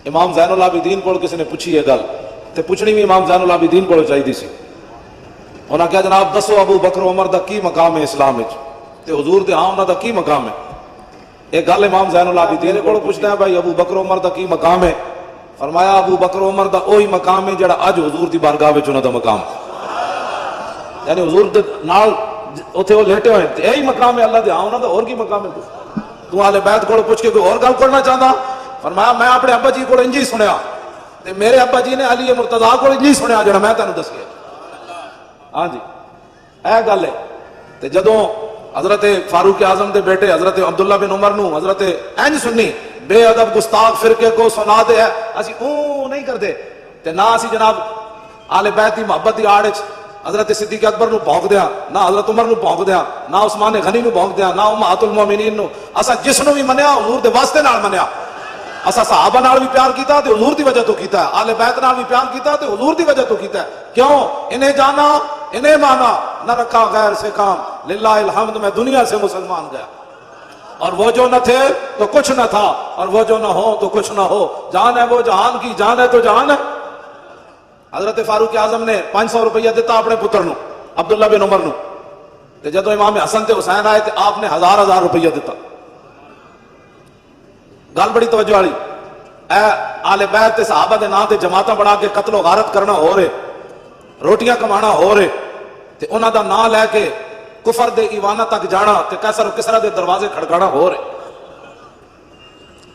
امام زین العابدین کو کسی نے پوچھی یہ گل تے پوچھنی بھی امام زین العابدین کو چاہیے سی. انہاں کہا جناب دسو ابو بکر عمر دا کی مقام ہے اسلام وچ تے حضور دے ہاں انہاں دا کی مقام ہے. ایک گل امام زین العابدین کو پوچھنا ہے بھائی ابو بکر عمر دا کی مقام ہے. فرمایا ابو بکر عمر دا وہی مقام ہے جڑا اج حضور دی بارگاہ وچ انہاں دا مقام یعنی حضور دے نال اوتھے وہ لیٹے ہوئے تے یہی مقام ہے اللہ دے ہاں انہاں دا اور کی مقام ہے. تو اہل بیت کو پوچھ کے کوئی اور گل کرنا چاہتا. فرمایا میں اپنے ابا جی کو انجی سنیا تے میرے ابا جی نے علی مرتضیٰ کو انجی سنیا جڑا میں تینوں دسیا. ہاں جی اے گل ہے. تے جدوں حضرت فاروق اعظم دے بیٹے حضرت عبداللہ بن عمر نو حضرت انج سنی بے ادب گستاخ فرقے کو سنا دے ہے اسی او نہیں کرتے تے نہ اسی جناب آل بیت دی محبت دی آڑ وچ حضرت صدیق اکبر نو بھونک دیا نہ حضرت عمر نو بھونک دیا نہ عثمان غنی نو بھونک دیا نہ امہات المومنین نو. اسا جس نو بھی منیا حضور دے واسطے نال منیا. اسا صحابہ نال بھی پیار کیتا تے حضور دی وجہ تو کیتا ہے. آل بیت نال بھی پیار کیتا تے حضور دی وجہ تو کیتا ہے. کیوں انہیں جانا انہیں مانا نہ رکھا غیر سے کام للہ الحمد میں دنیا سے مسلمان گیا. اور وہ جو نہ تھے تو کچھ نہ تھا اور وہ جو نہ ہو تو کچھ نہ ہو. جان ہے وہ جہان کی جان ہے تو جہان ہے. حضرت فاروق اعظم نے 500 روپیہ دیتا اپنے پتر نو عبداللہ بن عمر نو تے جدو امام حسن تے حسین آئے تے آپ نے 1000 روپیہ دیتا. گل بڑی توجہ والی. اے آل بیت تے صحابہ دے نام تے جماعتاں بنا کے قتل و غارت کرنا ہو رہے روٹیاں کمانا ہو رہے تے انہاں دا نام لے کے کفر دے ایوانہ تک جانا تے قیصر و کسریٰ دے دروازے کھڑکانا ہو رہے.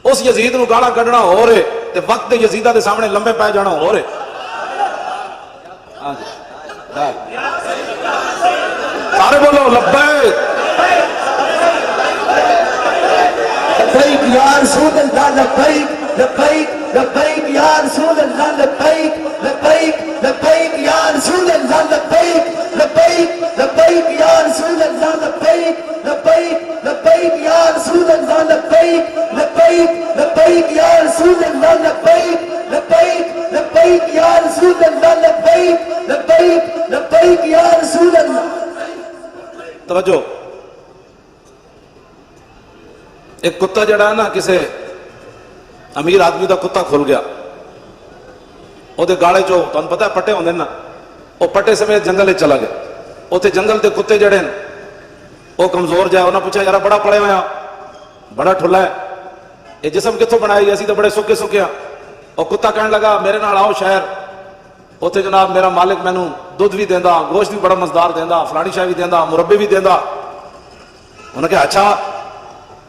اس یزید نو گالاں کڈنا ہو رہے تے وقت دے یزیدہ دے سامنے لمبے پے جانا ہو رہے. سارے بولو لبیک لبیک یا رسول اللہ لبیک لبیک لبیک یا رسول اللہ لبیک لبیک لبیک یا رسول اللہ لبیک لبیک لبیک یا رسول اللہ لبیک لبیک لبیک یا رسول اللہ لبیک لبیک لبیک یا رسول اللہ لبیک لبیک لبیک یا رسول اللہ لبیک لبیک لبیک یا رسول اللہ. توجہ. ایک کتا جڑا ہے نا کسے امیر آدمی دا کتا کھل گیا او دے گاڑے چو تو پتہ ہے پٹے ہوندے نا او پٹے سمیت جنگل چلا گیا. اوتھے جنگل دے کتے جڑے ہیں او کمزور جائے انہاں پوچھا یار بڑا پڑے ہویا بڑا ٹھلا ہے یہ جسم کتوں بنائی اسی تو بڑے سکے سکے ہاں. او کتا کہنے لگا میرے نال آؤ شہر اوتھے جناب میرا مالک مینوں دودھ بھی دیندا گوشت بھی بڑا مزدار دیندا فلانی شاہ بھی دیندا مربے بھی دیندا. انہوں نے کہا اچھا.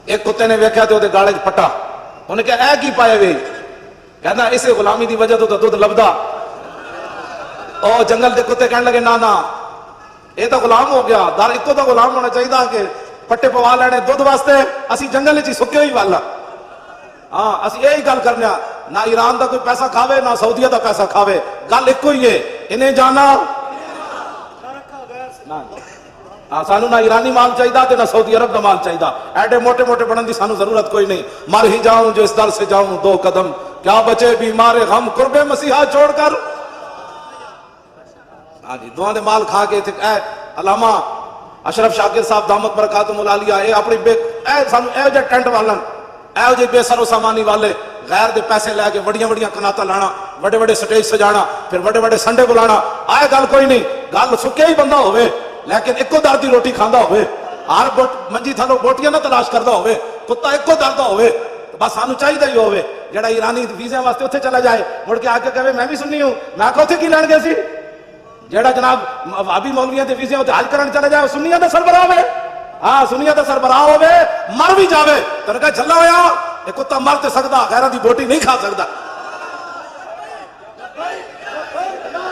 ایک کتے نے ویکھیا تے او دے گاڑے چ پٹا. انہوں نے کہا اے کی پائے وے کہنا اسے غلامی دی وجہ تو دودھ لبدا. او جنگل دے کتے کہنے لگے نا نا اے تو غلام ہو گیا دار اکو تو غلام ہونا چاہیے کہ پٹے پوا لینے دودھ واسطے اسی جنگل چ سکے ہی والا. ہاں اسی یہی گل کرنے نہ ایران دا کوئی پیسہ کھاوے نہ سعودیہ دا پیسہ کھاوے گل ایک ہی ہے انہیں جانا سانو نہ ایرانی مال چاہیے نہ سعودی عرب دا مال چاہیے. ایڈے موٹے موٹے بنن دی سانو ضرورت کوئی نہیں. مر ہی جاؤں جو اس در سے جاؤں 2 قدم کیا بچے بیمار غم قرب مسیحا چھوڑ کر. ہاں جی دعا دے مال کھا کے اے علامہ اشرف شاکر صاحب دامت برکاتہم العالیہ اے اپنی اے سانو اے جے ٹینٹ والن اے جے بے سر و سامانی والے غیر دے پیسے لے کے وڈیاں وڈیاں کناتا لانا بڑے بڑے سٹیج سجانا پھر بڑے بڑے سنڈے بلانا. آئے گل کوئی نہیں گل سکے ہی بندہ ہوئے لیکن ایکو در دی روٹی کھاندا ہوئے ہر منجی تھانو بوٹیاں نہ تلاش کردا ہوئے کتا ایکو در دا ہوئے. بس سانو چاہیے ہی ہوئے جڑا ایرانی ویزے واسطے اتنے چلا جائے مڑ کے آ کے کہے میں بھی سننی ہوں میں آخا اتنے کی لین گئے سی. جڑا جناب وہابی مولویاں دے ویزے اتنے حج کرن چلا جائے سنیاں دا سربراہ ہوئے. ہاں سنیاں دا سربراہ ہوئے مر بھی جاوے تو نے کہا جھلا ہویا یہ کتا مر تے سکدا غیراں دی بوٹی نہیں کھا سکدا.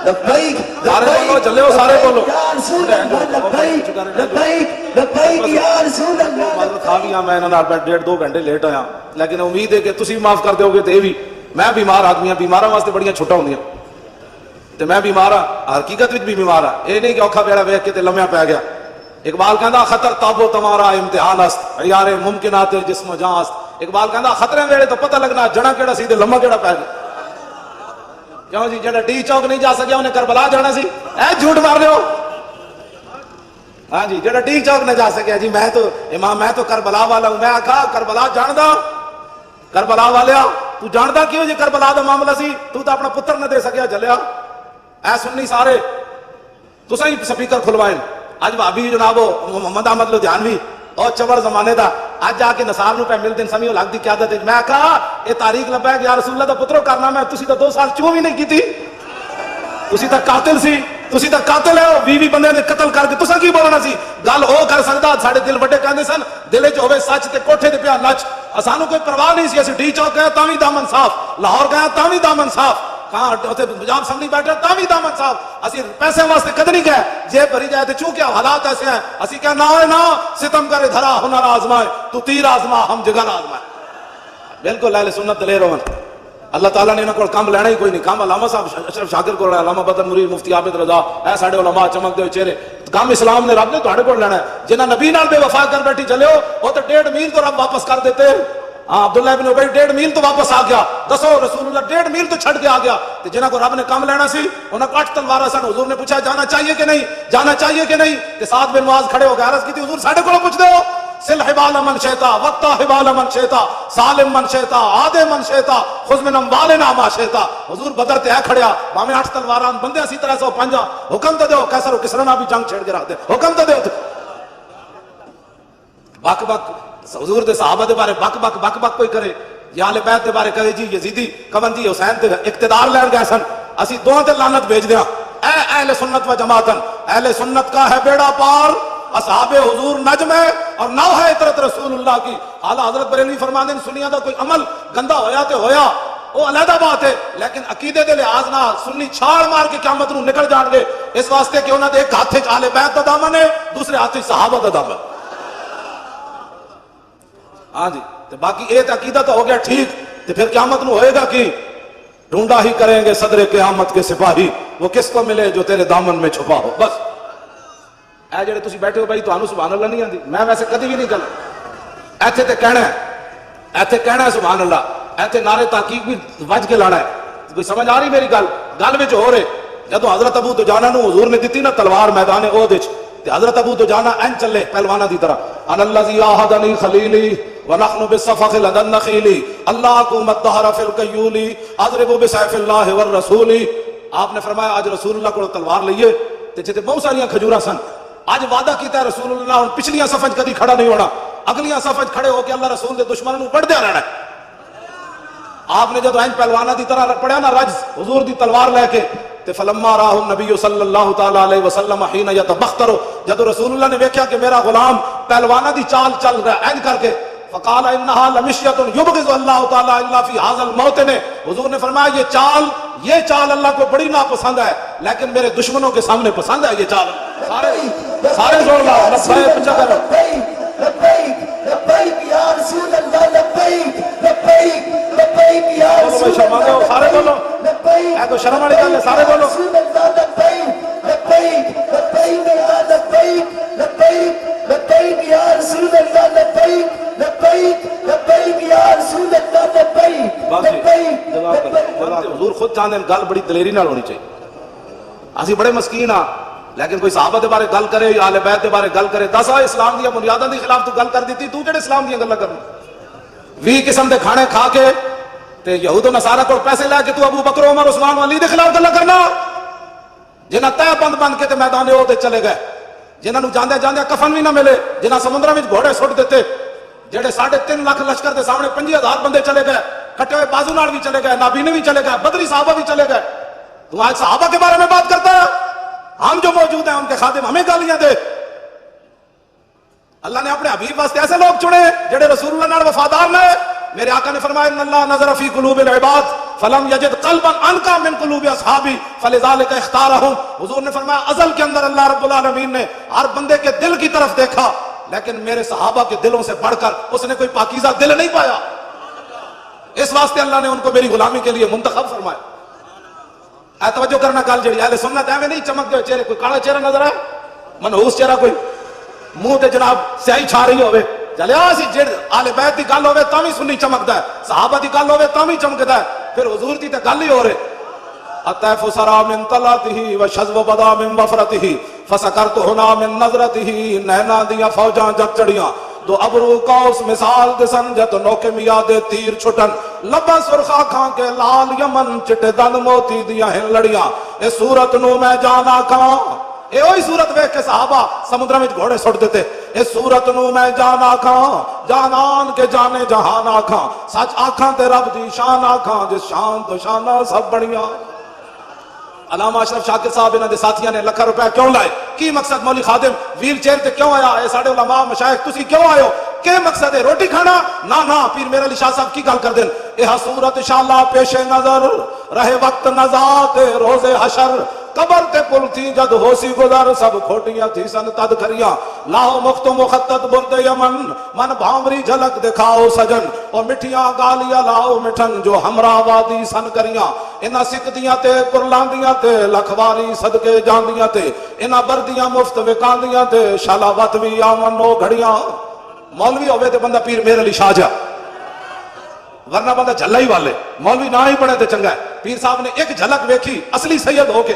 لبیک سارے بولو چلے ہو سارے بولو یا رسول اللہ لبیک لبیک لبیک یا رسول اللہ. کھا بھی میں انہاں نال 1.5-2 گھنٹے لیٹ آیا لیکن امید ہے کہ تسی معاف کر دیو گے تے بھی میں بیمار آدمی ہاں بیماراں واسطے بڑیاں چھٹاں ہوندیاں تے میں بیمار ہاں حقیقت وچ بھی بیمار ہاں. اے نہیں کہ اوکھا بیڑا ویکھ کے تے لمیا پی گیا. اقبال کہندا خطر تابو تمہارا امتحان است عیار ممکنات جسم و جان است. اقبال کہندا خطرے ویلے تو پتہ لگنا جڑا کیڑا سی تے لمہ کیڑا پی گیا. کیوں جی جڑا ڈی چوک نہیں جا سکیا انہیں کربلا جانا سی اے جھوٹ مار رہے ہو. ہاں جی جڑا ڈی چوک نہ جا سکیا جی میں تو امام میں تو کربلا والا ہوں. میں آکھا کربلا جان دا کربلا والیا تو جاندا کیوں جی کربلا دا معاملہ سی؟ تو اپنا پتر نہ دے سکیا جلیا اے سنی سارے تساں ہی سپیکر کھلوائے اج بھابی جناب محمد احمد لدھیانوی اور چور زمانے دا اج آ کے نصار نو پہ مل دن سمیع الحق دی قیادت ہے. میں کہا یہ تاریخ لبا ہے کہ یا رسول اللہ دا پترو کرنا میں تسی تو 2 سال چوں بھی نہیں کیتی تسی تا قاتل سی تسی تا قاتل ہے 20 بندے نے قتل کر کے تساں کی بولنا سی گل او کر سکدا ساڈے دل وڈے کہندے سن دل وچ ہوے سچ تے کوٹھے تے پیا نچ اسانو کوئی پرواہ نہیں سی اسی ڈی چوک گئے تاں وی دامن صاف لاہور گئے تاں وی دامن صاف کہاں اتنے پنجاب اسمبلی بیٹھے تاں وی دامن صاف اسی پیسے واسطے کد نہیں گئے جیب بھری جائے تے چونکہ حالات ایسے ہیں اسی کہ نہ ستم کرے دھرا ہنر آزمائے تو تیر آزما ہم جگہ آزمائے بالکل اہل سنت دلیر ہون اللہ تعالیٰ نے انہوں کو کام لینا ہی کوئی نہیں کام علامہ صاحب اشرف شاکر کو رہا علامہ بدر مرید مفتی عابد رضا اے ساڑے علماء چمک دے چہرے کام اسلام نے رب نے تو کو لینا ہے جنہ نبی نال بے وفا کر بیٹھی چلے ہو وہ تو 1.5 میل تو رب واپس کر دیتے ہاں عبداللہ ابن ابی 1.5 میل تو واپس آ گیا دسو رسول اللہ 1.5 میل تو چھڑ کے آ گیا تو جنہ کو رب نے کام لینا سی انہوں کو 8 تلوارا سن حضور نے پوچھا جانا چاہیے کہ نہیں جانا چاہیے کہ نہیں کہ سعد بن معاذ کھڑے ہو گئے عرض کی تھی حضور ساڑے کو پوچھ دے ہو سل حبال من شیتا وقتا حبال من شیتا سالم من شیتا آدے من شیتا خذ من اموالنا ما شیتا حضور بدر تے ہے کھڑیا ہمیں 8 تلواران بندے اسی طرح سے 5 حکم تو دیو کیسر و کسرنا بھی جنگ چھیڑ کے رکھ دے حکم تو دیو بک بک حضور دے صحابہ دے بارے بک بک بک بک کوئی کرے یا اہل بیت دے بارے کہے جی یزیدی کون جی حسین تے اقتدار لین گئے سن اسی دوہاں تے لعنت بھیج دیا اے اہل سنت و جماعتن اہل سنت کا ہے بیڑا پار اصحاب حضور نجم ہے اور نو ہے اطرت رسول اللہ کی اعلیٰ حضرت بریلوی فرماندے ہیں سنیاں دا کوئی عمل گندا ہویا تے ہویا وہ علیحدہ بات ہے لیکن عقیدے دے لحاظ نہ سنی چھاڑ مار کے قیامت نو نکل جان گے اس واسطے کہ انہاں دے ایک ہاتھ وچ اہل بیت دا دامن ہے دوسرے ہاتھ وچ صحابہ دا دامن ہاں جی تو باقی ایک عقیدہ تو ہو گیا ٹھیک تو پھر قیامت نو ہوئے گا کہ ڈھونڈا ہی کریں گے صدر قیامت کے سپاہی وہ کس کو ملے جو تیرے دامن میں چھپا ہو بس اے جڑے تسی بیٹھے ہو بھائی تو سبحان اللہ نہیں آندی میں ویسے کدی بھی نہیں کرنا ایتھے تے کہنا ہے سبحان اللہ ایتھے نعرے تحقیق بھی وج کے لانا ہے کوئی سمجھ آ رہی میری گل وچ ہو رہے جدو حضرت ابو دجانہ نو حضور نے دتی نا تلوار میدان احد وچ تے حضرت ابو دجانہ این چلے پہلوانا دی طرح ان الذی آہدنی خلیلی ونحن بالصفق لدى النخیل اللہ کو مدہر فی القیولی اضرب بسیف اللہ والرسول آپ نے فرمایا آج رسول اللہ کو تلوار لئیے تے جتے بہت ساریاں کھجورا سن آج وعدہ کیتا ہے رسول اللہ ان پچھلیاں صفحہ کدی کھڑا نہیں ہونا اگلیاں صفحہ کھڑے ہو کے اللہ رسول دے دشمنوں بڑھ دیا رہنا ہے آپ نے جب این پہلوانا دی طرح پڑھیا نا رجز حضور دی تلوار لے کے تے فلما راہ النبی صلی اللہ تعالی علیہ وسلم حین یتبختر جب رسول اللہ نے دیکھا کہ میرا غلام پہلوانا دی چال چل رہا ہے این کر کے فقال انہا لمشیت یبغض اللہ تعالی الا فی ھذا الموطن حضور نے فرمایا یہ چال اللہ کو بڑی ناپسند ہے لیکن میرے دشمنوں کے سامنے پسند ہے یہ چال سارے زور لا لبیک پچھا کرو لبیک لبیک یا رسول اللہ لبیک لبیک لبیک یا رسول اللہ سارے بولو اے تو شرم والی گل ہے سارے بولو لبیک لبیک لبیک یا لبیک لبیک لبیک یا رسول اللہ لبیک لبیک لبیک یا رسول اللہ لبیک لبیک حضور خود چاہتے ہیں گل بڑی دلیری نال ہونی چاہیے اسی بڑے مسکین ہاں لیکن کوئی صحابہ دے بارے گل کرے یا اہل بیت دے بارے گل کرے دس اسلام دی بنیاداں دی خلاف تو گل کر دیتی تو کہڑے اسلام دی گلاں کرنا 20 قسم دے کھانے کھا کے تے یہود و نصارہ کو پیسے لے کے تو ابو بکر عمر عثمان علی دے خلاف گلاں کرنا جنہاں تے بند کے تے میدان احد چلے گئے جنہاں نو جاندے جاندے کفن بھی نہ ملے جنہاں سمندراں وچ گھوڑے سٹ دیتے جڑے 3.5 لاکھ لشکر دے سامنے 5000 بندے چلے گئے کٹے ہوئے بازو نال بھی چلے گئے نابینے بھی چلے گئے بدری صحابہ بھی چلے گئے تو آج صحابہ کے بارے میں بات کرتا ہے ہم جو موجود ہیں ان کے خادم ہمیں گالیاں دے اللہ نے اپنے حبیب واسطے ایسے لوگ چنے جڑے رسول اللہ نال وفادار نے میرے آقا نے فرمایا ان اللہ نظر فی قلوب العباد فلم یجد قلبا انقا من قلوب اصحابی فلذلک اختارہم حضور نے فرمایا ازل کے اندر اللہ رب العالمین نے ہر بندے کے دل کی طرف دیکھا لیکن میرے صحابہ کے دلوں سے بڑھ کر اس نے کوئی پاکیزہ دل نہیں پایا اس واسطے اللہ نے ان کو میری غلامی کے لیے منتخب فرمایا اے توجہ کرنا کال جڑی اہل سنت ایویں نہیں چمک دے چہرے کوئی کالا چہرہ نظر آئے منحوس چہرہ کوئی منہ تے جناب سیاہی چھا رہی ہوے چلیا سی جڑ اہل بیت دی گل ہوے تاں وی سنی چمکدا ہے صحابہ دی گل ہوے تاں وی چمکدا ہے پھر حضور دی تے گل ہی ہو رہے الطیف سرا من طلعته وشذو بدا من وفرته فسکرت هنا من نظرته نینا دیاں فوجاں جگ چڑیاں دو ابرو قوس مثال دسن جت نوکے میاں دے تیر چھٹن لبا سرخا کھان کے لال یمن چٹے دن موتی دیا ہیں لڑیاں اے صورت نو میں جانا کھاں اے وہی صورت ویکھ کے صحابہ سمندر میں گھوڑے سٹ دیتے اے صورت نو میں جانا کھاں جانان کے جانے جہان آکھاں سچ آکھاں تے رب دی شان آکھاں جس شان تو شانہ سب بڑیاں علامہ اشرف شاکر صاحب انہاں دے ساتھیاں نے لکھا روپے کیوں لائے کی مقصد مولوی خادم ویل چیئر تے کیوں آیا اے ساڈے علماء مشائخ تسی کیوں آئے ہو کہ مقصد ہے روٹی کھانا نا پیر میرے علی شاہ صاحب کی گل کر دین اے صورت انشاءاللہ پیش نظر رہے وقت نزات روز حشر قبر تے پل تھی جد ہوسی گزر سب کھوٹیاں تھی سن تد کریاں لاہو مخت و مخطط برد یمن من بھامری جھلک دکھاؤ سجن اور مٹھیاں گالیاں لاؤ مٹھن جو ہمراہ وادی سن کریاں انہاں سکدیاں تے قرلاندیاں تے لکھواری صدقے جاندیاں تے انہاں بردیاں مفت وکاندیاں تے شالا وطوی آمن نو گھڑیاں مولوی ہوئے تے بندہ پیر میر علی شاہ جا ورنہ بندہ جھلا ہی والے مولوی نہ ہی پڑھے تے چنگا ہے پیر صاحب نے ایک جھلک ویکھی اصلی سید ہو کے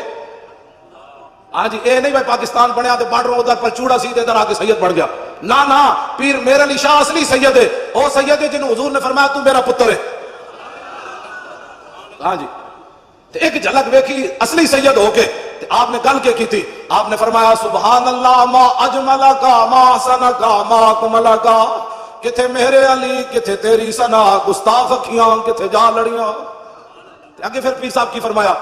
ہاں جی اے نہیں بھائی پاکستان بنیا تے بارڈر ادھر پر چوڑا سی ادھر آ کے سید بن گیا نا پیر میرے علی شاہ اصلی سید ہے او سید ہے جنہوں حضور نے فرمایا تو میرا پتر ہے ہاں جی تے ایک جھلک ویکھی اصلی سید ہو کے تے آپ نے گل کے کی تھی آپ نے فرمایا سبحان اللہ ما اجملکا ما حسنکا ما اکملکا کتھے میرے علی کتھے تیری سنا گستاخ اکھیاں کتھے جا لڑیاں آگے پھر پیر صاحب کی فرمایا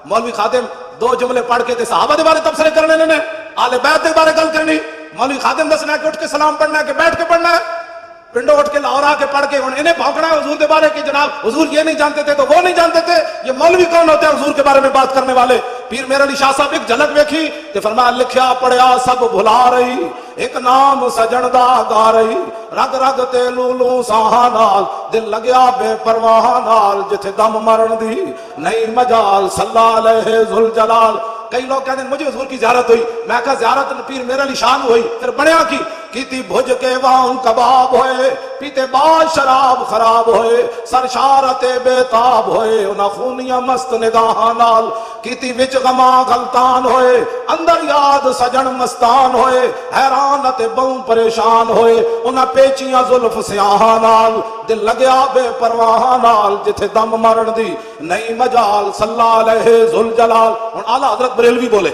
مولوی خادم دو جملے پڑھ کے تے صحابہ دے بارے تبصرے کرنے لینے آل بیت دے بارے گل کرنی مولوی خادم دسنا ہے کہ اٹھ کے سلام پڑھنا ہے کہ بیٹھ کے پڑھنا ہے پنڈو اٹھ کے لاہور آ کے پڑھ کے انہیں بھونکنا ہے حضور دے بارے کہ جناب حضور یہ نہیں جانتے تھے تو وہ نہیں جانتے تھے یہ مولوی کون ہوتے ہیں حضور کے بارے میں بات کرنے والے پیر میرے علی شاہ صاحب ایک جھلک ویکھی تے فرمایا لکھیا پڑھیا سب بھلا رہی ایک نام سجن دا گا رہی رگ رگ تے لولو ساہاں نال دل لگیا بے پرواہ نال جتھے دم مرن دی نہیں مجال صلی علیہ ذوالجلال کئی لوگ کہتے ہیں مجھے حضور کی زیارت ہوئی میں کہا زیارت پیر میرے علی شان ہوئی پھر بنیا کی تھی بھج کے وہاں کباب ہوئے پیتے بعد شراب خراب ہوئے سرشارت بے تاب ہوئے انہاں خونیاں مست نگاہاں نال کی تھی وچ غما غلطان ہوئے اندر یاد سجن مستان ہوئے حیرانت بہوں پریشان ہوئے انہاں پیچیاں زلف سیاہاں نال دل لگیا بے پرواہ نال جتھے دم مرن دی نہیں مجال صلی علیہ ذوالجلال اور اعلیٰ حضرت بریلوی بولے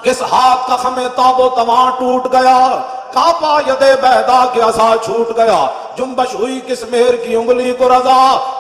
کس ہاتھ کا خمِ تاب و تواں ٹوٹ گیا کعبہ ید بیدا کے عصا چھوٹ گیا جنبش ہوئی کس مہر کی انگلی کو رضا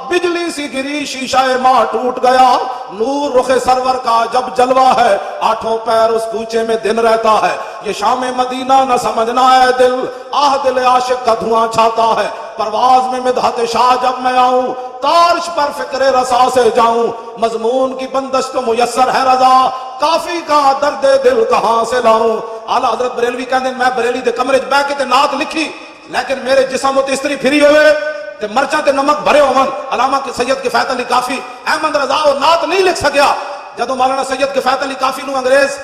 بجلی سی گری شیشہ ماں ٹوٹ گیا نور رخ سرور کا جب جلوہ ہے آٹھوں پیر اس کوچے میں دن رہتا ہے یہ شام مدینہ نہ سمجھنا ہے دل آہ دل عاشق کا دھواں چھاتا ہے پرواز میں مدحت شاہ جب میں آؤں تارش پر فکر رسا سے جاؤں مضمون کی بندش تو میسر ہے رضا کافی کا درد دل کہاں سے لاؤں اعلیٰ حضرت بریلوی کہتے ہیں میں بریلی دے کمرے بہ کے تے نعت لکھی لیکن میرے جسم تے استری پھری ہوئے تے مرچاں تے نمک بھرے ہوون علامہ کے سید کفایت علی کافی احمد رضا وہ نعت نہیں لکھ سکیا جدو مولانا سید کفایت علی کافی نو انگریز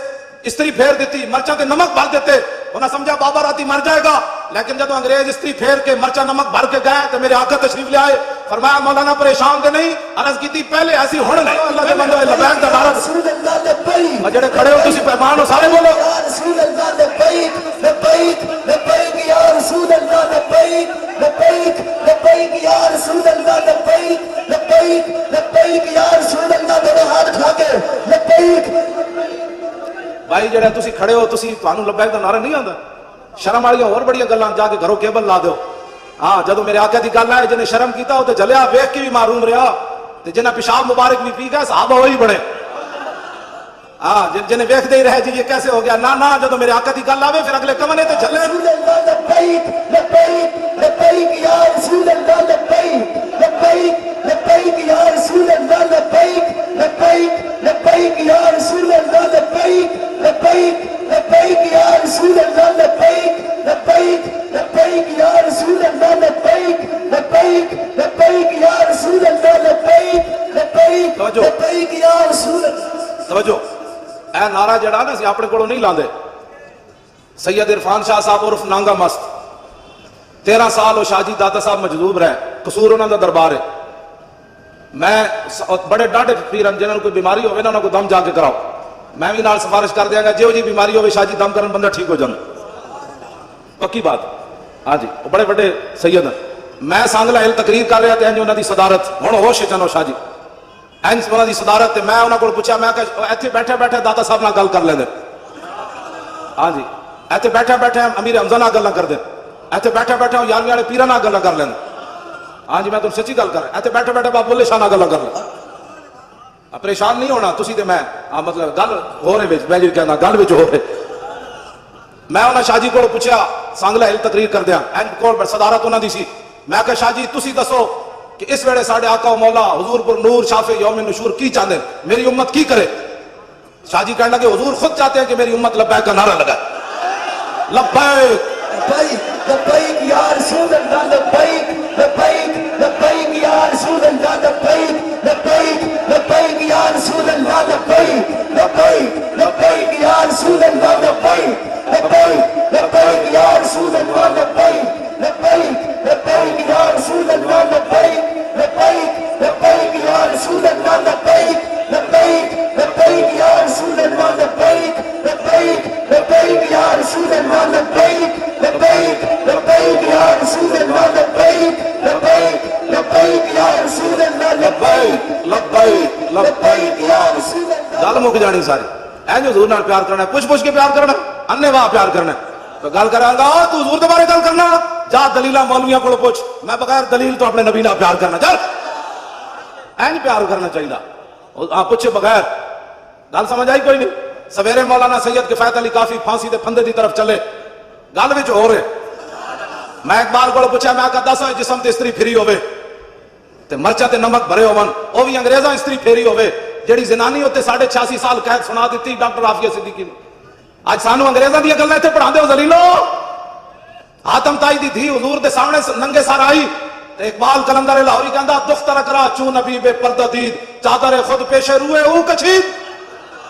استری پھیر دیتی مرچاں تے نمک بھر دیتے انہاں سمجھا بابا راتی مر جائے گا لیکن جدو انگریز استری پھیر کے مرچا نمک بھر کے گئے تو میرے آقا تشریف لے آئے فرمایا مولانا پریشان دے نہیں عرض کی تھی پہلے ایسی ہونے نہیں اللہ کے بندے لبیک دا نعرہ جڑے کھڑے ہو تسی پیمان ہو سارے بولو یا رسول اللہ لبیک لبیک لبیک یا رسول اللہ لبیک لبیک لبیک یا رسول اللہ لبیک لبیک لبیک یا رسول اللہ دونوں ہاتھ اٹھا کے لبیک بھائی جڑے تسی کھڑے ہو تسی تانوں لبیک دا نعرہ نہیں آندا شرم والیاں اور بڑیاں گلاں جا کے گھروں کیبل لا دیو ہاں جدو میرے آقا دی گل ہے جنہیں شرم کیتا ہو تے جلیا ویکھ کے بھی معروم رہا تے جنہیں پیشاب مبارک بھی پی گئے صحابہ وہی بڑے ہاں جنہیں ویکھ دے ہی رہے جی یہ کیسے ہو گیا نا جدو میرے آقا دی گل آوے پھر اگلے کمنے تے جلے رسول اللہ لبیک لبیک لبیک یا رسول اللہ لبیک لبیک لبیک یا رسول اللہ لبیک لبیک لبیک یا رسول اللہ لبیک لبیک لبیک یا رسول اللہ لبیک لبیک لبیک یا رسول اللہ لبیک لبیک لبیک یا رسول اللہ لبیک لبیک لبیک یا رسول اللہ توجہ اے نعرہ جڑا نا سی اپنے کولوں نہیں لاندے سید عرفان شاہ صاحب عرف نانگا مست 13 سال وہ شاہ جی داتا صاحب مجذوب رہے قصور انہاں دا دربار ہے میں بڑے ڈاڈے پیرن جنہاں کوئی بیماری ہوئے نا انہاں کو دم جا کے کراؤ میں بھی نال سفارش کر دیا گا جو جی بیماری ہوئے شاہ جی دم کرن بندہ ٹھیک ہو جانا پکی بات ہاں جی وہ بڑے بڑے سید ہیں. میں سانگلا ہل تقریر کر رہا تھا انج انہوں دی صدارت ہوں ہوش چنو شاہ جی انج انہوں دی صدارت میں انہوں کو پوچھا میں کہ ایتھے بیٹھے بیٹھے داتا صاحب نال گل کر لیندے. ہاں جی ایتھے بیٹھے بیٹھے امیر حمزہ نال گلاں کردے ایتھے بیٹھے بیٹھے یارویں والے پیراں نال گلاں کر لیندے. ہاں جی میں تم سچی گل کر رہا ایتھے بیٹھے بیٹھے بابا بلے شاہ نال گلاں کر لیں. پریشان نہیں ہونا تسی تے میں مطلب گل ہو رہے میں جی کہنا گل وچ ہو رہے. میں انہاں شاہ جی کو پوچھا سانگلا ہل تقریر کردیاں انج کول صدارت انہاں دی سی. میں کہ شاہ جی تسی دسو کہ اس ویلے ساڈے آقا و مولا حضور پر نور شافع یوم نشور کی چاہتے ہیں میری امت کی کرے. شاہ جی کہنے لگے حضور خود چاہتے ہیں کہ میری امت لبیک کا نعرہ لگائے. لبیک لبیک لبیک یا رسول اللہ لبیک لبیک لبیک یا رسول اللہ لبیک لبیک لبیک یا رسول اللہ لبیک لبیک لبیک یا رسول اللہ لبیک لبیک لبیک یا رسول اللہ لبیک لبیک لبیک یا رسول اللہ لبیک لبیک لبیک یا رسول اللہ لبیک لبیک لبیک یا رسول اللہ لبیک لبیک لبیک یا رسول اللہ لبیک لبیک لبیک یا رسول اللہ لبیک لبیک لبیک یا رسول اللہ لبیک لبیک لبیک یا رسول اللہ. گل مک جانی ساری اینج حضور نال پیار کرنا پوچھ پوچھ کے پیار کرنا انے واہ پیار کرنا. تو گل کراں گا تو حضور دے بارے گل کرنا جا دلیلاں مولویاں کول پوچھ. میں بغیر دلیل تو اپنے نبی نال پیار کرنا چل اینج پیار کرنا چاہیے. آپ پوچھے بغیر گل سمجھ آئی کوئی نہیں. سویرے مولانا سید کفایت علی کافی پھانسی دے پھندے دی طرف چلے گل وچ ہو رہے. میں اقبال کو پوچھا میں کہ دس جسم تے استری پھری ہوے تے مرچا تے نمک بھرے ہون او بھی انگریزاں استری پھیری ہوے جیڑی زنانی ہوتے 86.5 سال قید سنا دیتی ڈاکٹر عافیہ صدیقی نے. اج سانو انگریزاں دی گلاں ایتھے پڑھاندے ہو ذلیلو. حاتم تائی دی دھی حضور دے سامنے ننگے سر آئی تے اقبال کلندر لاہوری کہندا دختر اکرا چوں نبی بے پردہ دید چادر خود پیش روئے او کچھید.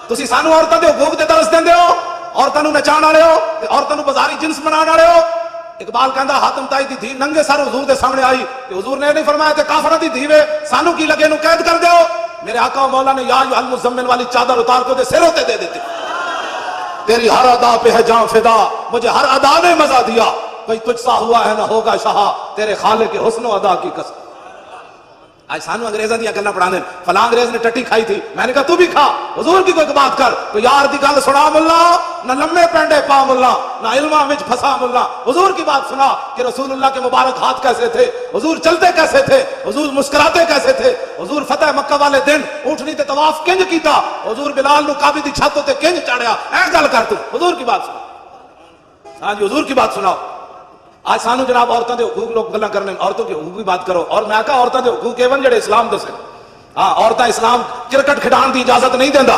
تسی سانو عورتاں دے حقوق تے درس دیندے ہو عورتاں نو نچان والے ہو تے عورتاں نو بازاری جنس بنان والے ہو. اقبال کہندا حاتم تائی دی دھی ننگے سر حضور دے سامنے آئی تے حضور نے نہیں فرمایا تے کافراں دی دھی وے سانو کی لگے نو قید کر دیو. میرے آقا و مولا نے یا ایھا المزمل والی چادر اتار کے دے سروں تے دے دیتی. تیری ہر ادا پہ ہے جان فدا مجھے ہر ادا نے مزہ دیا کوئی تجھ سا ہوا ہے نہ ہوگا شہا تیرے خالق کے حسن و ادا کی قسم. آج سانو انگریزاں دیا گلاں پڑھاندے فلاں انگریز نے ٹٹی کھائی تھی میں نے کہا تو بھی کھا حضور کی کوئی بات کر تو یار دی گل سنا ملا نہ لمے پینڈے پا ملا نہ علماں وچ پھسا ملا. حضور کی بات سنا کہ رسول اللہ کے مبارک ہاتھ کیسے تھے حضور چلتے کیسے تھے حضور مسکراتے کیسے تھے حضور فتح مکہ والے دن اونٹنی تے طواف کنج کیتا حضور بلال نو کعبے دی چھت تے کنج چڑھیا. اے گل کر تو حضور کی بات سنا. ہاں جی حضور کی بات سناؤ. آج سانو جناب عورتوں کے حقوق لوگ گلاں کرنے عورتوں کے حقوق کی بات کرو اور میں کہا عورتوں کے حقوق ایون جڑے اسلام دسے. ہاں عورتیں اسلام کرکٹ کھڈان دی اجازت نہیں دیندا.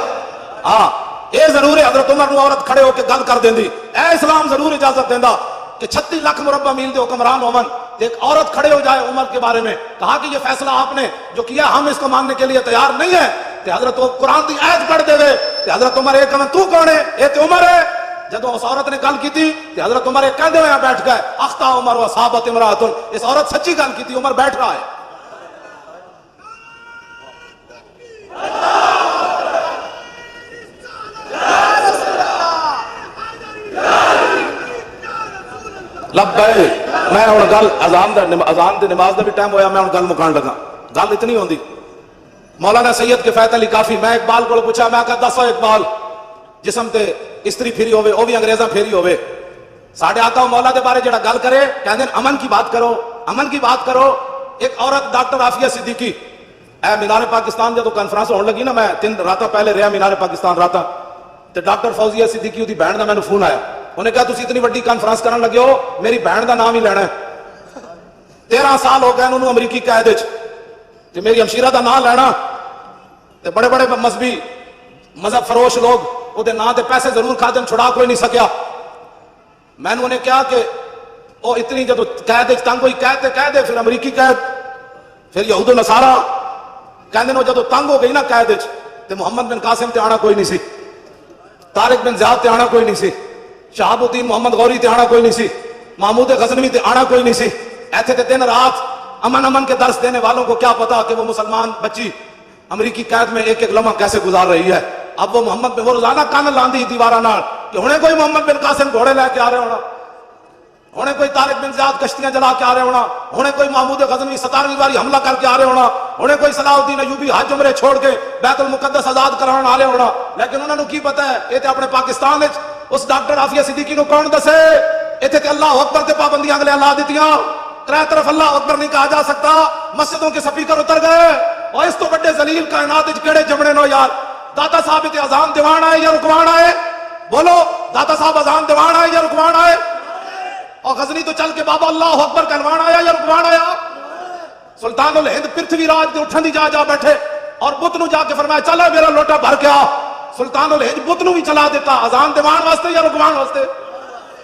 ہاں اے ضرور ہے حضرت عمر نو عورت کھڑے ہو کے گل کر دیندی اے اسلام ضرور اجازت دیندا کہ 36 لاکھ مربع میل دے حکمران ہون ایک عورت کھڑے ہو جائے عمر کے بارے میں کہا کہ یہ فیصلہ آپ نے جو کیا ہم اس کو ماننے کے لیے تیار نہیں ہیں. تے حضرت قرآن دی آیت پڑھ دے تے حضرت عمر ایک کہن تو کون ہے اے تے عمر ہے. جدو اس عورت نے گل کی تھی تے حضرت عمر ایک کہندے ہوئے بیٹھ گئے اخطا عمر و صحابت امرات. اس عورت سچی گل کی تھی عمر بیٹھ رہا ہے. لبیک میں ہوں گل اذان دے نماز دا بھی ٹائم ہویا میں ہوں گل مکان لگا. گل اتنی ہوندی مولانا سید کفایت علی کافی میں اقبال کو پوچھا میں کہا دسو اقبال جسم تے استری پھری ہوئے وہ بھی انگریزاں پھیری ہوئے ساڑھے آقا و مولا دے بارے جڑا گل کرے کہندے امن کی بات کرو امن کی بات کرو. ایک عورت ڈاکٹر عافیہ صدیقی اے مینار پاکستان جدو کانفرنس ہونے لگی نا میں 3 راتاں پہلے رہا مینار پاکستان راتاں تے ڈاکٹر فوزیہ صدیقی دی بہن دا مینوں فون آیا. انہیں کہا تسی اتنی وڈی کانفرنس کرن لگے ہو میری بہن دا نام ہی لینا ہے 13 سال ہو گئے انہوں امریکی قید وچ تے میری ہمشیرہ دا نام لینا تے بڑے بڑے مذہبی مذہب فروش لوگ وہ دے نام تے پیسے ضرور کھا دن چھڑا کوئی نہیں سکیا. میں نے انہیں کہا کہ وہ اتنی جدو قید تنگ ہوئی قید تے قید ہے پھر امریکی قید پھر یہود و نصارہ کہندے نو جدو تنگ ہو گئی نا قید تے محمد بن قاسم تے آنا کوئی نہیں سی طارق بن زیاد تے آنا کوئی نہیں سی شہاب الدین محمد غوری تے آنا کوئی نہیں سی محمود غزنوی تے آنا کوئی نہیں سی. ایتھے تے دن رات امن امن کے درس دینے والوں کو کیا پتا کہ وہ مسلمان بچی امریکی قید میں ایک ایک لمحہ کیسے گزار رہی ہے. اب وہ محمد وہ روزانہ کان لاندی دیوارہ نال کہ ہونے کوئی محمد بن قاسم گھوڑے لے کے آ رہے ہونا ہونے کوئی طارق بن زیاد کشتیاں جلا کے آ رہے ہونا، ہونے کوئی محمود غزنوی 17ویں باری حملہ کر کے آ رہے ہونا، ہونے کوئی صلاح الدین ایوبی حج عمرے چھوڑ کے بیت المقدس آزاد کراؤن آ رہے ہونا، لیکن انہوں نے کی پتا ہے یہ تے اپنے پاکستان وچ اس ڈاکٹر عافیہ صدیقی نو کون دسے؟ ایتھے تے اللہ اکبر تے پابندیاں اگلے لا دتیاں، ترے طرف اللہ اکبر نہیں کہا جا سکتا، مسجدوں کے سپیکر اتر گئے، اور اس تو بڑے ذلیل کائنات وچ کیڑے جمنے نو یار؟ داتا صاحب تے اذان دیوان آئے یا رکوان آئے؟ بولو، داتا صاحب اذان دیوان آئے یا رکوان آئے؟ اور غزنی تو چل کے بابا اللہ اکبر کہلوان آیا یا رکوان آیا؟ سلطان الہند پرتھوی راج دے اٹھن دی جا بیٹھے اور بت نو جا کے فرمایا چلا میرا لوٹا بھر کے آ، سلطان الہند بت نو بھی چلا دیتا، اذان دیوان واسطے یا رکوان واسطے؟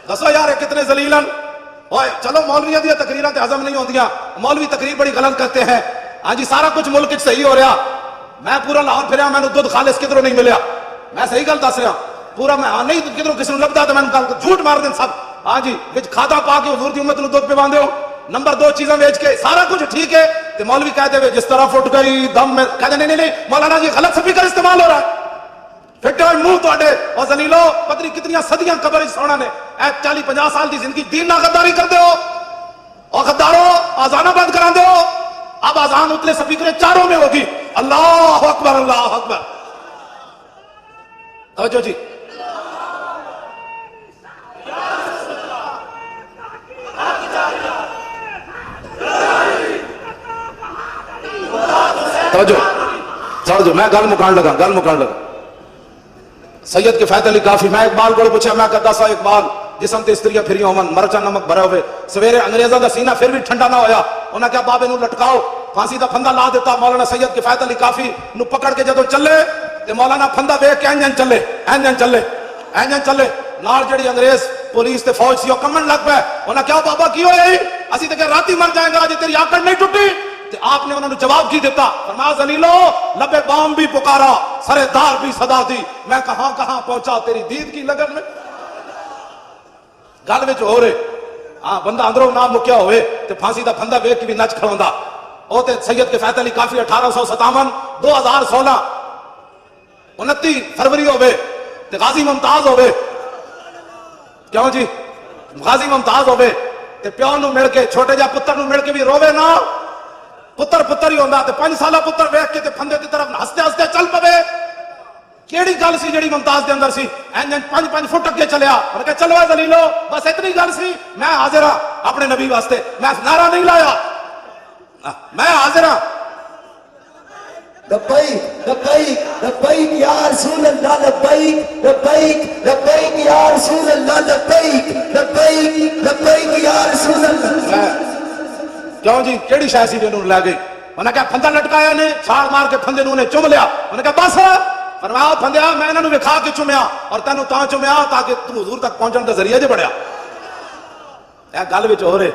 دسو یار یہ کتنے ذلیلن۔ اوئے چلو مولویاں دی تقریراں تے ہضم نہیں ہوندیاں، مولوی تقریر بڑی غلط کرتے ہیں، ہاں جی سارا کچھ ملک وچ صحیح ہو رہا، میں پورا لاہور پھریا مینوں دودھ خالص کدھروں نہیں ملیا، میں صحیح گل دس رہا پورا، میں نہیں کدھروں کسی نوں لبدا تے مینوں جھوٹ مار دین سب، ہاں جی وچ کھادا پا کے حضور دی امت نوں دودھ پواندے ہو، نمبر 2 چیزاں بیچ کے سارا کچھ ٹھیک ہے تے مولوی کہتے ہوئے جس طرح پھٹ گئی دم میں کہتے نہیں مولانا جی غلط سپیکر استعمال ہو رہا ہے، پھٹے ہوئے منہ تواڈے اور ذلیلو پتہ نہیں کتنی صدیاں قبر وچ سونا نے، اے 40-50 سال دی زندگی دین نال غداری کردے ہو، اور غدارو آزانہ بند کراندے ہو، اب آزان اتلے سپیکر چاروں میں ہوگی، اللہ اکبر اللہ اکبر، توجہ جی توجہ میں گل مکان لگا سید کفایت علی کافی، میں اقبال کو پوچھا، میں کہتا سا اقبال جسم تے استریاں پھری ہومن مرچا نمک بھرے ہوئے، سویرے انگریزاں دا سینہ پھر بھی ٹھنڈا نہ ہویا، انہاں کہا بابے نو لٹکاؤ، پھانسی دا پھندا لا دیتا، مولانا سید کفایت علی کافی نو پکڑ کے جدوں چلے تے مولانا پھندا ویکھ کے انجن چلے نال جڑی انگریز پولیس تے فوج سی او کمن لگ پے، انہاں کہا بابا کی ہویا اسی تے کہ راتی مر جائیں گا جے تیری آکڑ نہیں ٹوٹی، تے آپ نے انہوں نے جواب کی دیتا، فرمایا ذلیلو لبے بام بھی پکارا سرے دار بھی صدا دی، میں کہاں پہنچا تیری دید کی لگن میں، گل وچ ہو رہے ہاں بندہ اندروں نہ مکیا ہوئے تے پھانسی دا پھندا ویکھ کے بھی نچ کھڑوندا، او تے سید کفایت علی کافی 1857 2016 29 فروری ہوئے تے غازی ممتاز ہوئے، کیوں جی غازی ممتاز ہوئے تے پیو نو مل کے چھوٹے جا پتر نو مل کے بھی روے نہ، پتر ہی ہوندا تے 5 سالہ پتر ویکھ کے تے پھندے دی طرف ہستے چل پوے، کیڑی گل سی جڑی ممتاز دے اندر سی، انجن 5 فٹ اگے چلیا، انہاں کہا چلو ذلیلو بس اتنی گل سی، میں حاضر ہاں اپنے نبی واسطے، میں نعرہ نہیں لایا، میں حاضر ہاں، لبیک لبیک لبیک یا رسول اللہ، لبیک لبیک لبیک یا رسول اللہ، لبیک لبیک لبیک یا رسول اللہ۔ کیوں جی کیڑی شے سی جنوں لے گئی، انہاں کہا پھندا لٹکایا نے، چھال مار کے پھندے نوں نے چوم لیا، انہاں کہا بس، فرمایا پھندیا میں انہاں نوں وکھا کے چومیا اور تینوں تاں چومیا تاکہ تو حضور تک پہنچن دا ذریعہ جے بڑھیا، اے گل وچ ہو رہے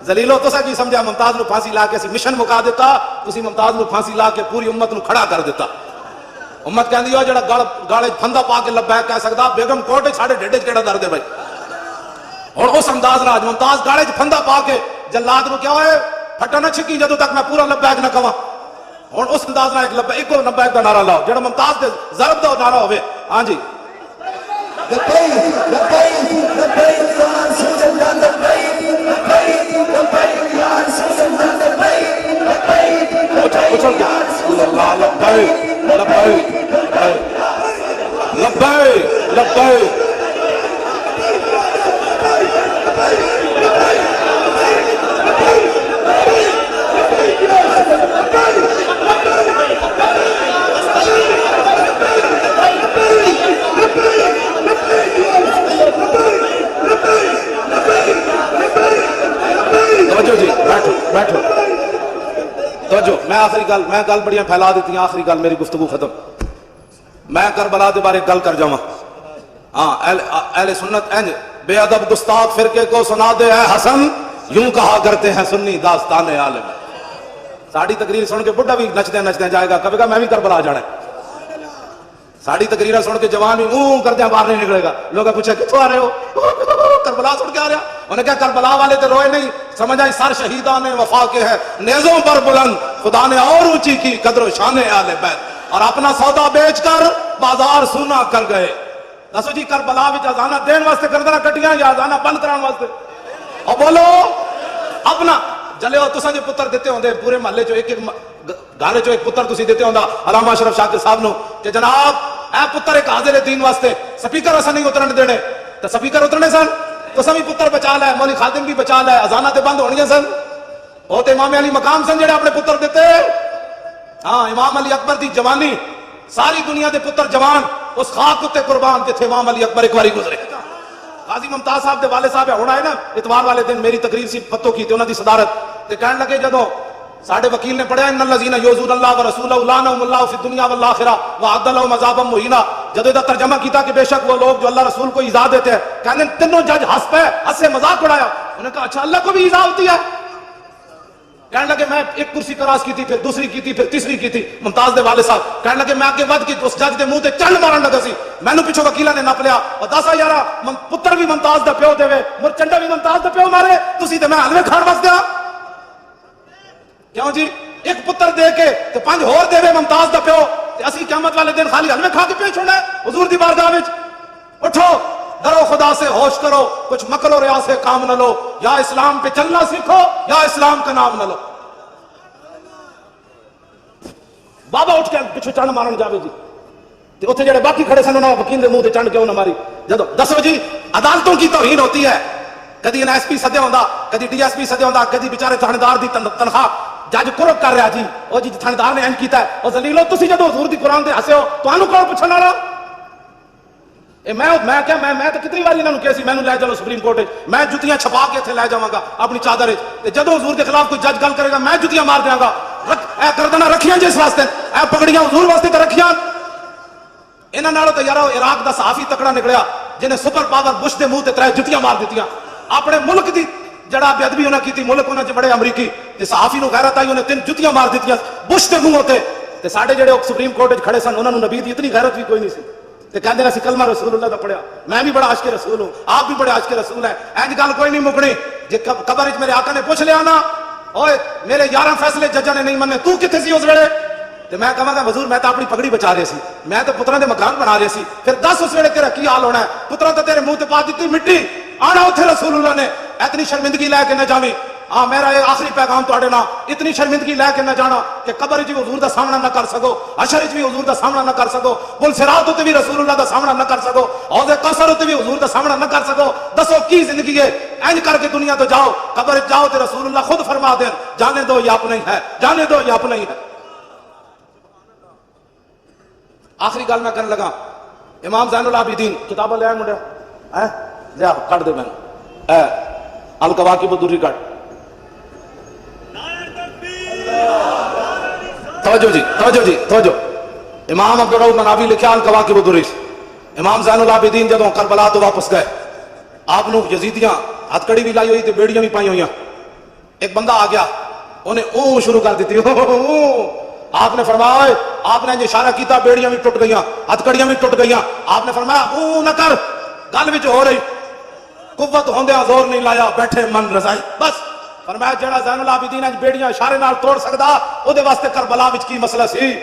ذلیلو تساں کی سمجھا ممتاز نو پھانسی لا کے اسی مشن مکا دیتا، تسی ممتاز نو پھانسی لا کے پوری امت نو کھڑا کر دیتا، امت کہندی ہو جڑا گالے پھندا پا کے لبیک کہہ سکدا، بیگم کوٹ ساڈے ڈیڈ وچ کیڑا درد ہے بھائی، ہن اس انداز راج ممتاز گالے وچ پھندا پا کے جلاد نو کیا ہوئے پھٹا نہ چھکی جدوں تک میں پورا لبیک نہ کہواں، ہن اس انداز نال ایک لبیک دا نعرہ لاؤ جڑا ممتاز دے ضرب دا نعرہ ہوے، ہاں جی لبیک لبیک لبیک یا رسول اللہ، لبیک لبیک لبیک یا رسول اللہ، لبیک لبیک اچھل یا رسول اللہ، لبیک لبیک لبیک لبیک بیٹھو توجہ، میں آخری گل، میں گل بڑیاں پھیلا دیتی ہیں، آخری گل میری گفتگو ختم، میں کربلا دے بارے گل کر جاواں، ہاں اہل سنت انج بے ادب گستاخ فرقے کو سنا دے اے حسن، یوں کہا کرتے ہیں سنی داستان عالم، ساڑی تقریر سن کے بڑھا بھی نچدے جائے گا، کبھی کہا میں بھی کربلا جانا ہے، ساڑی تقریر سن کے جوان بھی اون کردے باہر نہیں نکلے گا، لوگ پوچھے کتوں آ رہے ہو، کربلا سن کے آ رہا، انہیں کہا کربلا والے تو روئے نہیں، سمجھ آئی سر شہیدان وفا کے ہے، نیزوں پر بلند خدا نے اور اونچی کی قدر و شان اہل بیت، اور اپنا سودا بیچ کر بازار سونا کر گئے، دسو جی کربلا وچ اذانہ دین واسطے گردناں کٹیاں یا اذانہ بند کران واسطے؟ اور بولو اپنا جلے ہو تساں جو پتر دیتے ہوندے پورے محلے چو ایک گھر چو ایک پتر تسی دیتے ہوندا علامہ اشرف شاکر صاحب نو کہ جناب اے پتر ایک حاضر دین واسطے سپیکر اساں نہیں اترن دینے تے سپیکر اترنے سن تساں بھی پتر بچا لے مولوی خادم بھی بچا لے اذاناں تے بند ہونیاں سن او تے امام علی مقام سن جڑے اپنے پتر دیتے ہاں امام علی اکبر دی جوانی ساری دنیا دے پتر جوان اس خاک تے قربان جتھے امام علی اکبر ایک واری گزرے غازی ممتاز صاحب دے والد صاحب ہونا ہے نا اتوار والے دن میری تقریر سی پتوں کی تے انہاں دی صدارت تے کہن لگے جدوں ساڈے وکیل نے پڑھیا ان الذین یؤذون اللہ ورسولہ لعنهم اللہ فی الدنیا والآخرہ وأعد لهم عذابا مہینا جدوں دا ترجمہ کیتا کہ بے شک وہ لوگ جو اللہ رسول کو ایذا دیتے ہیں کہنے تینوں جج ہنس پے ہنسے مذاق اڑایا انہوں نے کہا اچھا اللہ کو بھی ایذا ہوتی ہے کہنے لگے میں ایک کرسی کراس کی تھی پھر دوسری کی تھی پھر تیسری کی تھی ممتاز دے والد صاحب کہنے لگے میں آگے ود کی اس جج دے منہ تے چنڈ مارن لگا سی مینوں پیچھے وکیلاں نے نپ لیا اور دسا یارا پتر بھی ممتاز دا پیو دے مر چنڈا بھی ممتاز دا پیو مارے تسی تے میں حلوے کھان واسطے کیوں جی ایک پتر دے کے تے پنج ہور دے ممتاز دا پیو تے اسی قیامت والے دن خالی حلوے کھا کے پیچ ہونا ہے حضور دی بارگاہ وچ اٹھو ڈرو خدا سے ہوش کرو کچھ مکر و ریا سے کام نہ لو یا اسلام پہ چلنا سیکھو یا اسلام کا نام نہ لو بابا اٹھ کے پیچھے چنڈ مارن جاوے جی تے اوتھے جڑے باقی کھڑے سن انہاں وکیل دے منہ تے چنڈ کیوں نہ ماری جدو دسو جی عدالتوں کی توہین ہوتی ہے کدی این ایس پی سدیا ہوندا کدی ڈی ایس پی سدیا ہوندا کدی بیچارے تھاندار دی تنخواہ جج کرک کر رہا جی او جی تھاندار نے انج کیتا ہے او ذلیلو تسی جدو حضور دی قرآن دے ہسے ہو تانوں کون پوچھن والا میں تو کتنی بار انہوں نے کہا سی مینوں لے چلو سپریم کورٹ میں جتیاں چھپا کے اتنے لے جاواں گا اپنی چادر جدو حضور کے خلاف کوئی جج گل کرے گا میں جتیاں مار دیاں گا اے گردناں رکھیاں جس واسطے اے پگڑیاں حضور واسطے تے رکھیاں انہاں نالوں تے یارو عراق دا صحافی تکڑا نکلیا جنہیں سپر پاور بش دے منہ تے 3 جتیاں مار دتیاں اپنے ملک دی جڑا بے ادبی انہاں کیتی ملک انہاں چ بڑے امریکی تے صحافی نو غیرت آئی انہیں 3 جتیاں مار دتیاں بش دے منہ تے ساڈے جڑے سپریم کورٹ وچ کھڑے سن انہاں نو نبی دی اتنی غیرت بھی کوئی نہیں سی تے کہندے نے اسی کلمہ رسول اللہ دا پڑھیا میں بھی بڑا عاشق رسول ہوں آپ بھی بڑے عاشق رسول ہیں انج گل کوئی نہیں مکڑی جے قبر وچ میرے آقا نے پوچھ لیا نا اوئے میرے 11 فیصلے ججاں نے نہیں مننے تو کتے سی اس ویلے تے میں کہاں گا حضور میں تو اپنی پگڑی بچا رہی سی میں تو پتراں دے مکان بنا رہی سی پھر دس اس ویلے تیرا کی حال ہونا ہے پتراں تو تیرے منہ تے پا دتی مٹی آنا اوتھے رسول اللہ نے اتنی شرمندگی لے کے نہ جاویں ہاں میرا یہ آخری پیغام تواڈے نال اتنی شرمندگی لے کے نہ جانا کہ قبر وچ بھی حضور دا سامنا نہ کر سکو حشر وچ بھی حضور دا سامنا نہ کر سکو پل صراط تے بھی رسول اللہ دا سامنا نہ کر سکو حوض کوثر تے بھی حضور دا سامنا نہ کر سکو دسو کی زندگی ہے انج کر کے دنیا تو جاؤ قبر وچ جاؤ تے رسول اللہ خود فرما دین جانے دو یہ اپنا ہی ہے جانے دو یہ اپنا ہی ہے آخری گل میں کرنے لگا امام زین العابدین کتاب لے آئے منڈیا لیا کٹ دے میں الکواکب الدری کٹ توجہ امام عبدالرؤف مناوی لکھا الکواکب الدری امام زین العابدین جدوں کربلا تو واپس گئے آپ نو یزیدیاں ہتھ کڑی بھی لائی ہوئی تھی بیڑیاں بھی پائی ہوئی ایک بندہ آ گیا انہیں اون شروع کر دیتی آپ نے فرمایا آپ نے اشارہ کیتا بیڑیاں بھی ٹوٹ گئیاں ہتھ کڑیاں بھی ٹوٹ گئیاں آپ نے فرمایا اون نہ کر گل وچ ہو رہی قوت ہوندیاں زور نہیں لایا بیٹھے من رضائی بس فرمایا جڑا زین العابدین اج بیڑیاں اشارے نال توڑ سکدا او دے واسطے کربلا وچ کی مسئلہ سی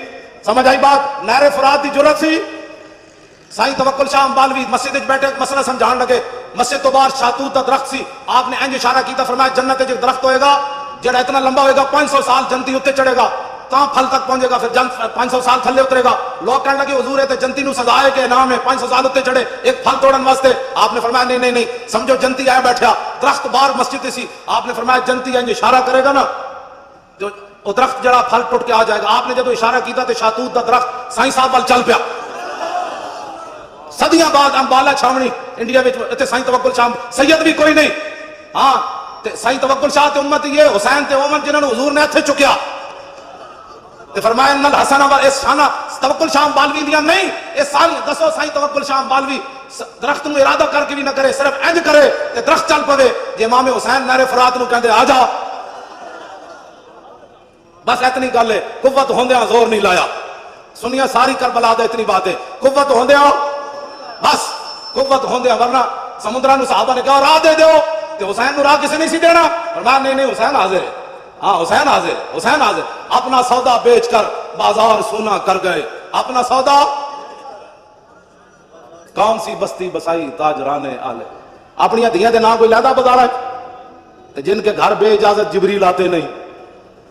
سمجھ آئی بات نہر فرات دی جرأت سی سائیں توکل شاہ امبالوی مسجد وچ بیٹھے مسئلہ سمجھان لگے مسجد تو باہر شاتوت دا درخت سی آپ نے انج اشارہ کیتا فرمایا جنت وچ درخت ہوئے گا جڑا اتنا لمبا ہوئے گا 500 سال جنتی اتنے چڑھے گا تاں پھل تک پہنچے گا پھر جنت 500 سال تھلے اترے گا لوگ کہنے لگے حضور ہے تے جنتی نو سزا ہے کہ انعام ہے 500 سال اتنے چڑھے ایک پھل توڑن واسطے آپ نے فرمایا نہیں سمجھو جنتی آیا بیٹھا درخت باہر مسجد سی آپ نے فرمایا جنتی انج اشارہ کرے گا نا جو وہ درخت جڑا پھل ٹوٹ کے آ جائے گا آپ نے جب اشارہ کیتا تے شاتوت دا درخت سائیں صاحب وال چل پیا صدیاں بعد امبالا چھاونی انڈیا وچ تے سائیں توکل شاہ سید بھی کوئی نہیں ہاں تے سائیں توکل شاہ تے امت یہ حسین تے عمر جنہاں حضور نے ہتھے چکیا تے فرمایا ان الحسن و احسان توکل شاہ بالوی دیاں نہیں اے ساری دسو سائیں توکل شاہ بالوی درخت نو ارادہ کر کے بھی نہ کرے صرف انج کرے تے درخت چل پوے جے امام حسین نہر فرات نو کہندے آ جا بس اتنی گل ہے قوت ہوندیاں زور نہیں لایا سنیا ساری کربلا دا اتنی بات ہے قوت ہوندیاں بس قوت ہوندیاں ورنہ سمندراں نو صحابہ نے کہا راہ دے دیو تے حسین نو راہ کسے نہیں سی دینا فرمایا نہیں حسین حاضر ہے ہاں حسین حاضر اپنا سودا بیچ کر بازار سونا کر گئے اپنا سودا کون سی بستی بسائی تاجران آلے اپنی دھیاں دے نام کوئی لیدا بازار ہے جن کے گھر بے اجازت جبریل آتے نہیں.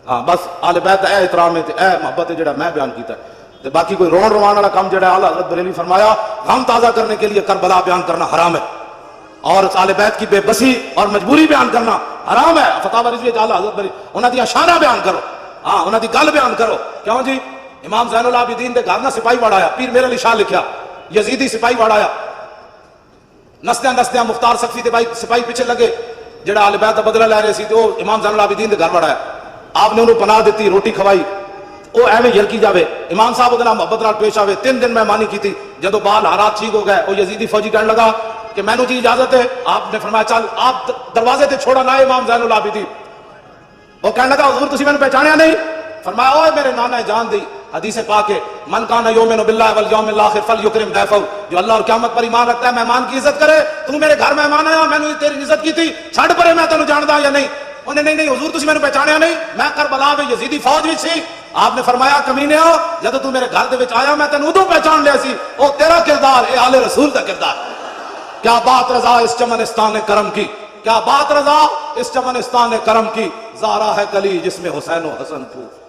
ہاں بس آل بیت اے احترام ہے اے محبت ہے جڑا میں بیان کیتا ہے. تے باقی کوئی رون روان والا کام جڑا اعلیٰ حضرت بریلوی فرمایا غم تازہ کرنے کے لیے کربلا بیان کرنا حرام ہے، اور آل بیت کی بے بسی اور مجبوری بیان کرنا حرام ہے. فتاوی رضوی اعلیٰ حضرت بریلوی انہاں دی شانہ بیان کرو، ہاں انہاں دی گل بیان کرو. کیوں جی امام زین العابدین دے گھر نہ سپاہی وڑایا، پیر میرے علی شاہ لکھیا یزیدی سپاہی وڑایا، نسدیاں نسدیاں مختار سقفی دے بھائی سپاہی پیچھے لگے جڑا آل بیت دا بدلہ لے رہے سی تے وہ امام زین العابدین دے گھر وڑایا. آپ نے انہوں پناہ دیتی، روٹی کھوائی، وہ ایویں یلکی جاوے. امام صاحب ادنا محبت نال پیش آوے. 3 دن مہمانی کی تھی. جدو بال حالات ٹھیک ہو گئے وہ یزیدی فوجی کہنے لگا کہ میں نے جی اجازت ہے. آپ نے فرمایا چل آپ دروازے تے چھوڑا لائے امام زین العابدین. وہ کہنے لگا حضور تسی میں نے پہچانیا نہیں؟ فرمایا اوے میرے نانا جان دی حدیث پاک ہے من کان یؤمن باللہ والیوم الاخر فلیکرم ضیفہ، جو اللہ اور قیامت پر ایمان رکھتا ہے مہمان کی عزت کرے. تو میرے گھر مہمان آیا، میں نے تیری عزت کی تھی، چھڑ پرے میں تینوں جاندا یا نہیں؟ انہیں نہیں حضور تسی میں نے پہچانیا نہیں، میں کربلا میں یزیدی فوج وچ سی. آپ نے فرمایا کمینے ہو جب تو میرے گھر دے وچ آیا میں تینوں ادوں پہچان لیا سی. او تیرا کردار اے آل رسول دا کردار. کیا بات رضا اس چمنستان کرم کی، کیا بات رضا اس چمنستان کرم کی، زارا ہے کلی جس میں حسین و حسن پھول.